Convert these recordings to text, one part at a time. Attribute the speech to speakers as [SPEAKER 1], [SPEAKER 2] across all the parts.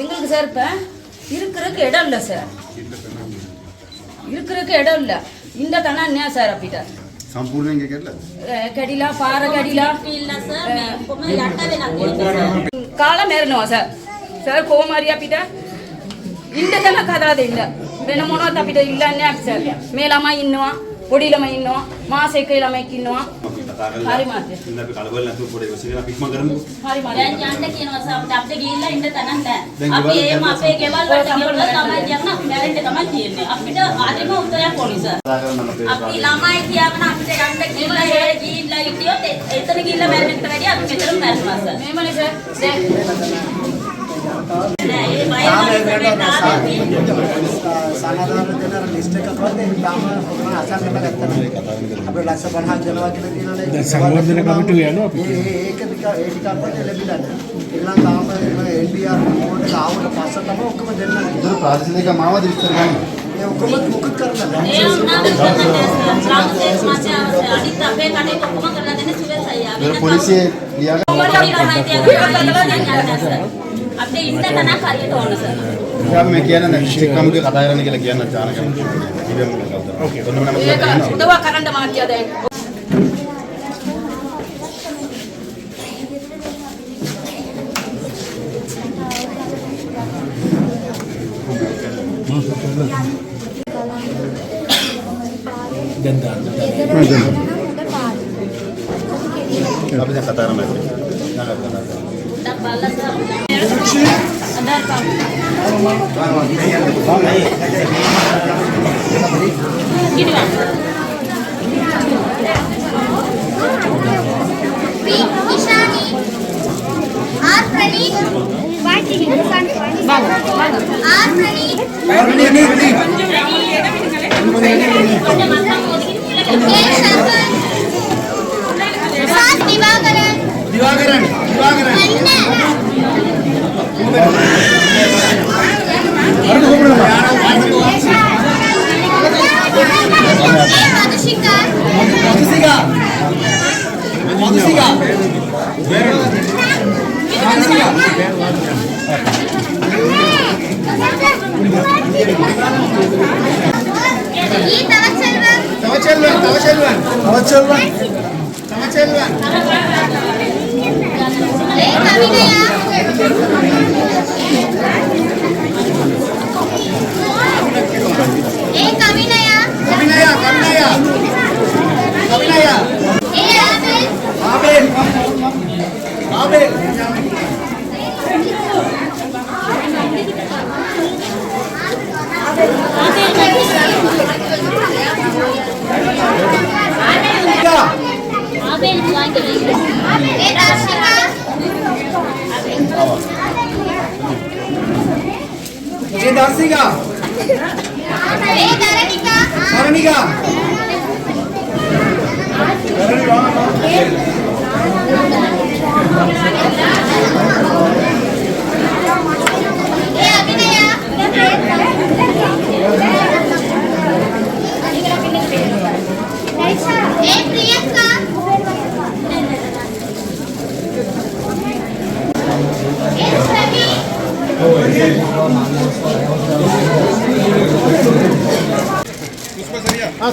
[SPEAKER 1] எங்களுக்கு சார் இப்போ இருக்கிறதுக்கு இடம் இல்லை சார், இருக்கிறதுக்கு இடம் இல்லை. இந்த தனா என்ன சார் අපිට
[SPEAKER 2] සම්පූර්ණයෙන් කැඩලා
[SPEAKER 1] කැඩිලා පාර කැඩිලා කාලා මැරෙනවා සර්. සර් කොහොම හරි අපිට ඉන්න තැනක් හදලා දෙන්න. වෙන මොනවද අපිට ඉල්ලන්නේ සර්? මේ ළමයි ඉන්නවා, පොඩි ළමයි ඉන්නවා, මාස 1 ළමයෙක් ඉන්නවා. හරි මාත්‍ය. ඉන්න අපි කලබල නැතුව පොඩි වශයෙන් අපි ඉක්ම කරමු. හරි මාත්‍ය. දැන් යන්න කියනවා සර් අපිට ගිහිල්ලා ඉන්න තැනක් නැහැ. අපි එහෙම අපේ ගෙවල් වලට ගිහලා තමයි යන්න අපි මැරෙන්න තමයි තියෙන්නේ. අපිට ආදෙම උත්තරයක් ඕනි සර්. අපි ළමයි කියවන අපිට යන්න ගිහිල්ලා ගිහිල්ලා ඉතියොත් එතන ගිහිල්ලා මැරෙන්නට වැඩිය අපි මෙතන මැරෙනවා සර්. මේමනේ සර්. දැන් නෑ ඒ
[SPEAKER 3] සාමාන්‍යයෙන් දෙන ලිස්ට් එකක් වගේ තාම ඔන්න අසංගත ගත්තා නේද? අපේ ලක්ෂ 50ක් දෙනවා කියලා කියනවානේ. දැන් සංවර්ධන කමිටුව යනවා අපි. ඒක ටික අපිට ලැබිලා නැහැ. ඒගොල්ලන් තාම LDR රිපෝට් එක ආවට පස්සේ තමයි ඔක්කොම දෙන්න.
[SPEAKER 2] ඒතර ප්‍රාදේශික මාවද විස්තර ගන්න.
[SPEAKER 3] ඒ ඔක්කොම මොකක් කරලා නැහැ.
[SPEAKER 1] ඒ උනාද ට්‍රාන්ස්ලේට් මාත්‍ය අනිත් අපේ කඩේ ඔක්කොම කරලා දෙන්නේ සුවේසයි ආවේ.
[SPEAKER 2] ඒතර පොලිසිය ලියා
[SPEAKER 1] අපේ ඉන්න තැනක් හරියට ඕන සර්.
[SPEAKER 2] ගියාම මේ කියන්නේ ඩිස්ට්‍රික්ට් කමිටුවේ කතා කරන්න කියලා කියන්න චානක. ඕකේ.
[SPEAKER 1] ඒක උදව් කරන්න මාත්‍ය දැන්.
[SPEAKER 2] දැන් අපි දැන් කතා කරමු.
[SPEAKER 3] දිවාකරන්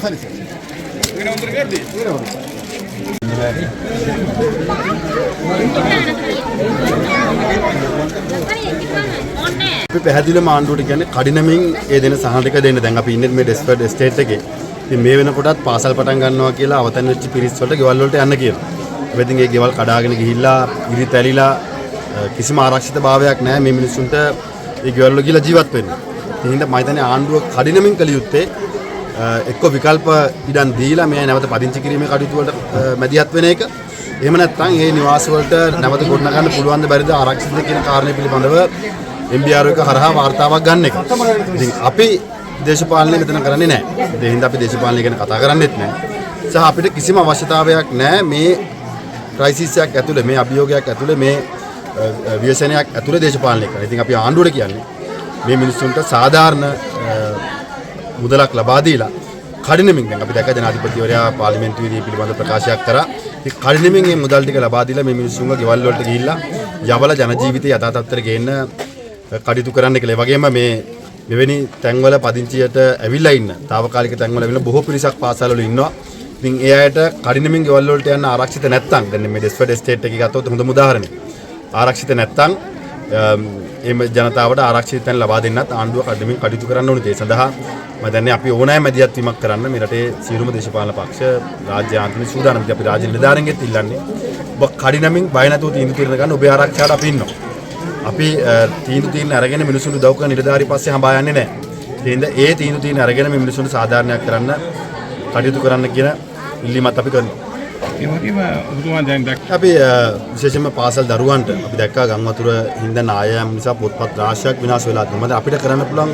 [SPEAKER 2] සරි සරි.
[SPEAKER 3] වෙන උන්දර කරදී.
[SPEAKER 2] අපි පැහැදිලිවම ආණ්ඩුවට කියන්නේ කඩිනමින් ඒ දෙන සහන ටික දෙන්න. දැන් අපි ඉන්නේ මේ ඩෙස්පර්ට් ස්ටේට් එකේ. ඉතින් මේ වෙනකොටත් පාසල් පටන් ගන්නවා කියලා අවතන් වෙච්ච පිරිස් වලට ගෙවල් වලට යන්න කියලා. ඉතින් ඒ ගෙවල් කඩාගෙන ගිහිල්ලා ඉරි තැලිලා කිසිම ආරක්ෂිත භාවයක් නැහැ මේ මිනිස්සුන්ට ඒ ගෙවල් වල ගිහිල්ලා ජීවත් වෙන්න. ඒ හින්දා මම හිතන්නේ ආණ්ඩුව කඩිනමින් කළ යුත්තේ එක්ක විකල්ප ඉඩම් දීලා මේ නැවත පදිංචි කිරීමේ කටයුතු වලට මැදිහත් වෙන එක. එහෙම නැත්නම් මේ නිවාස වලට නැවත ගොඩනගන්න පුළුවන් ද බැරිද ආරක්ෂිතද කියන කාරණේ පිළිබඳව MBR එක හරහා වාර්තාවක් ගන්න එක. ඉතින් අපි දේශපාලනය මෙතන කරන්නේ නැහැ. ඒ හින්දා අපි දේශපාලනය ගැන කතා කරන්නේත් නැහැ. සහ අපිට කිසිම අවශ්‍යතාවයක් නැහැ මේ ක්‍රයිසිස් එකක් ඇතුලේ මේ අභියෝගයක් ඇතුලේ මේ ව්‍යසනයක් ඇතුලේ දේශපාලනය කරන්න. ඉතින් අපි ආණ්ඩුවට කියන්නේ මේ මිනිස්සුන්ට සාධාරණ මුදලක් ලබා දීලා කඩිනමින් දැන් අපි දැක්ක ජනාධිපතිවරයා පාර්ලිමේන්තුවේදී පිළිබඳ ප්‍රකාශයක් කරා. ඒ කඩිනමින් මේ මුදල් ටික ලබා දීලා මේ මිනිස්සුන්ගේ ගෙවල් වලට ගිහිල්ලා යවල ජන ජීවිතය යථා තත්ත්වයට ගේන්න කටයුතු කරන්න කියලා. ඒ වගේම මේ මෙවැනි තැන්වල පදිංචියට ඇවිල්ලා ඉන්න తాවකාලික තැන්වල ඇවිල්ලා බොහෝ පිරිසක් පාසල් වල ඉන්නවා. ඉතින් ඒ අයට කඩිනමින් ගෙවල් වලට යන්න ආරක්ෂිත නැත්නම් දැන් මේ ඩෙස්ෆර්ඩ් එස්ටේට් එකේ ගත්තොත් හොඳම උදාහරණයක්. ආරක්ෂිත නැත්නම් එම ජනතාවට ආරක්ෂිත තැන් ලබා දෙන්නත් ආණ්ඩුව කඩිනමින් කටයුතු කරන්න ඕනේ. ඒ සඳහා මම දන්නේ අපි ඕනෑම මැදිහත් වීමක් කරන්න මේ රටේ සියලුම දේශපාලන පක්ෂ රාජ්‍ය ආන්තරික සූදානම්. අපි රාජ්‍ය නිලධාරීන්ගෙත් ඉල්ලන්නේ ඔබ කඩිනමින් බය නැතුව තීන්දුව తీරන ගන්න ඔබේ ආරක්ෂාවට අපි ඉන්නවා. අපි තීන්දුව తీරන අරගෙන මිනිසුන්ට උදව් කරන නිලධාරී පස්සේ හඹා යන්නේ නැහැ. ඒ තීන්දුව తీරන අරගෙන මේ මිනිසුන්ට සාධාරණයක් කරන්න කටයුතු කරන්න කියන ඉල්ලීමත් අපි කරනවා.
[SPEAKER 4] ඒ වගේම ඔබතුමා දැන්
[SPEAKER 2] අපි විශේෂයෙන්ම පාසල් දරුවන්ට අපි දැක්කා ගම් වතුර හින්දා නායම් නිසා පොත්පත් රාශියක් විනාශ වෙලා තියෙනවා. මොකද අපිට කරන්න පුළුවන්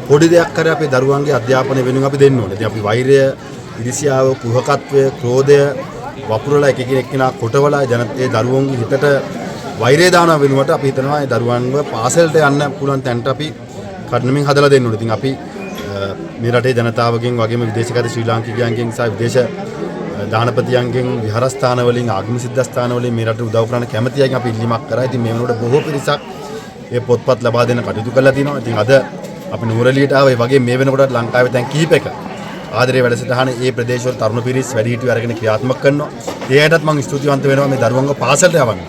[SPEAKER 2] පොඩි දෙයක් කරේ අපේ දරුවන්ගේ අධ්‍යාපනය වෙනුවෙන් අපි දෙන්න ඕනේ. ඉතින් අපි වෛරය, ඉරිසියාව, කුහකත්වය, ක්‍රෝධය වපුරලා එක එක්කෙනා කොටවලා ජනතේ දරුවන්ගේ හිතට වෛරය දානවා වෙනුවට අපි හිතනවා ඒ දරුවන්ව පාසලට යන්න පුළුවන් තැනට අපි කඩනමින් හදලා දෙන්න ඕනේ. ඉතින් අපි මේ රටේ ජනතාවගෙන් වගේම විදේශගත ශ්‍රී ලාංකිකයන්ගෙන් සහ විදේශ දානපතියන්ගෙන් විහාරස්ථාන වලින් ආගමික සිද්ධාස්ථාන වලින් මේ රටට උදව් කරන්න කැමති අයගෙන් අපි ඉල්ලීමක් කරා. ඉතින් මේ වෙනකොට බොහෝ පිරිසක් මේ පොත්පත් ලබා දෙන්න කටයුතු කරලා තිනවා. ඉතින් අද අපි නුවරඑළියට ආවා. ඒ වගේ මේ වෙනකොට ලංකාවේ දැන් කිහිපයක ආදරේ වැඩසටහන ඒ ප්‍රදේශවල තරුණ පිරිස් වැඩිහිටියෝ අරගෙන ක්‍රියාත්මක කරනවා. ඒකටත් මම ස්තුතිවන්ත වෙනවා මේ දරුවන්ව පාසලට යවන්න.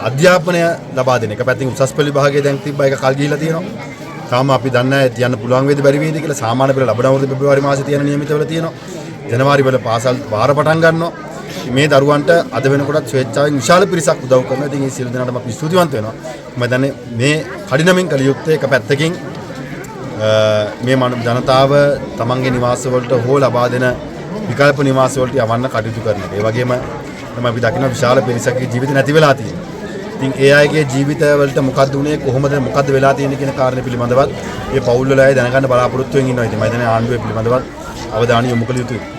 [SPEAKER 2] අධ්‍යාපනය ලබා දෙන එක පැත්තකින් උසස් පෙළ විභාගයේ දැන් තිබ්බා ඒක කල් ගිහිලා තියෙනවා. තාම අපි දන්නේ නැහැ තියන්න පුළුවන් වේද බැරි වේද කියලා. සාමාන්‍ය පෙළ ලබන අවුරුදු පෙබරවාරි මාසයේ තියෙන නියමිතවල තියෙනවා. ජනවාරි වල පාසල් වාර පටන් ගන්නවා. මේ දරුවන්ට අද වෙනකොටත් ස්වේච්ඡාවෙන් විශාල පිරිසක් උදව් කරනවා. ඉතින් මේ සියලු දෙනාටම අපි ස්තුතිවන්ත වෙනවා. මම දන්නේ මේ කඩිනමින් කළ යුත්තේ එක පැත්තකින් මේ ජනතාව තමන්ගේ නිවාස වලට හෝ ලබා දෙන විකල්ප නිවාස වලට යවන්න කටයුතු කරන එක. ඒ වගේම තමයි අපි දකින විශාල පිරිසකගේ ජීවිත නැති වෙලා තියෙනවා. ඉතින් ඒ අයගේ ජීවිත වලට මොකද්ද උනේ, කොහොමද මොකද්ද වෙලා තියෙන්නේ කියන කාරණේ පිළිබඳවත් මේ පවුල් වල අය දැනගන්න බලාපොරොත්තු වෙමින් ඉන්නවා. ඉතින් මම හිතන්නේ ආණ්ඩුවේ පිළිබඳවත් අවධානය යොමු කළ යුතුයි.